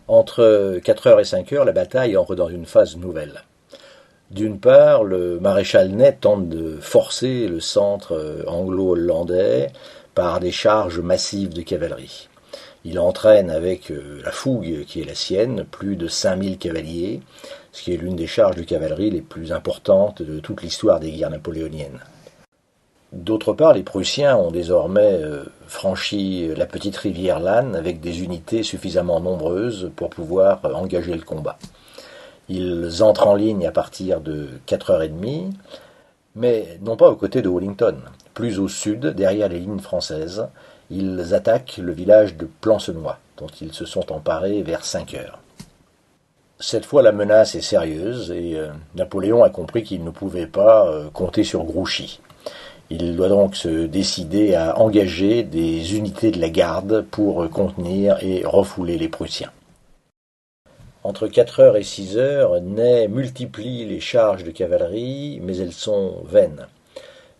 Entre 4 heures et 5 heures, la bataille entre dans une phase nouvelle. D'une part, le maréchal Ney tente de forcer le centre anglo-hollandais par des charges massives de cavalerie. Il entraîne avec la fougue qui est la sienne plus de 5000 cavaliers, ce qui est l'une des charges de cavalerie les plus importantes de toute l'histoire des guerres napoléoniennes. D'autre part, les Prussiens ont désormais franchi la petite rivière Lahn avec des unités suffisamment nombreuses pour pouvoir engager le combat. Ils entrent en ligne à partir de 4h30, mais non pas aux côtés de Wellington. Plus au sud, derrière les lignes françaises, ils attaquent le village de Plancenoit, dont ils se sont emparés vers 5 heures. Cette fois, la menace est sérieuse et Napoléon a compris qu'il ne pouvait pas compter sur Grouchy. Il doit donc se décider à engager des unités de la garde pour contenir et refouler les Prussiens. Entre 4 heures et 6 heures, Ney multiplie les charges de cavalerie, mais elles sont vaines.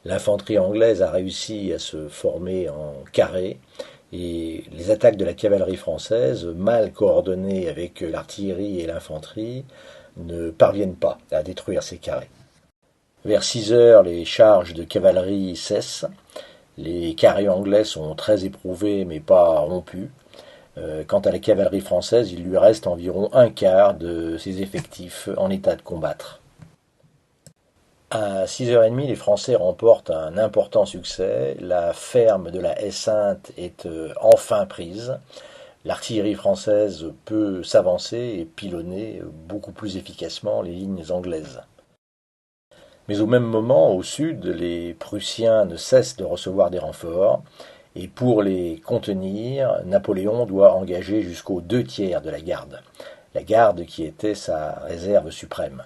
L'infanterie anglaise a réussi à se former en carré, et les attaques de la cavalerie française, mal coordonnées avec l'artillerie et l'infanterie, ne parviennent pas à détruire ces carrés. Vers 6 heures, les charges de cavalerie cessent. Les carrés anglais sont très éprouvés, mais pas rompus. Quant à la cavalerie française, il lui reste environ un quart de ses effectifs en état de combattre. À 6h30, les Français remportent un important succès. La ferme de la Haie-Sainte est enfin prise. L'artillerie française peut s'avancer et pilonner beaucoup plus efficacement les lignes anglaises. Mais au même moment, au sud, les Prussiens ne cessent de recevoir des renforts, et pour les contenir, Napoléon doit engager jusqu'aux 2 tiers de la garde qui était sa réserve suprême.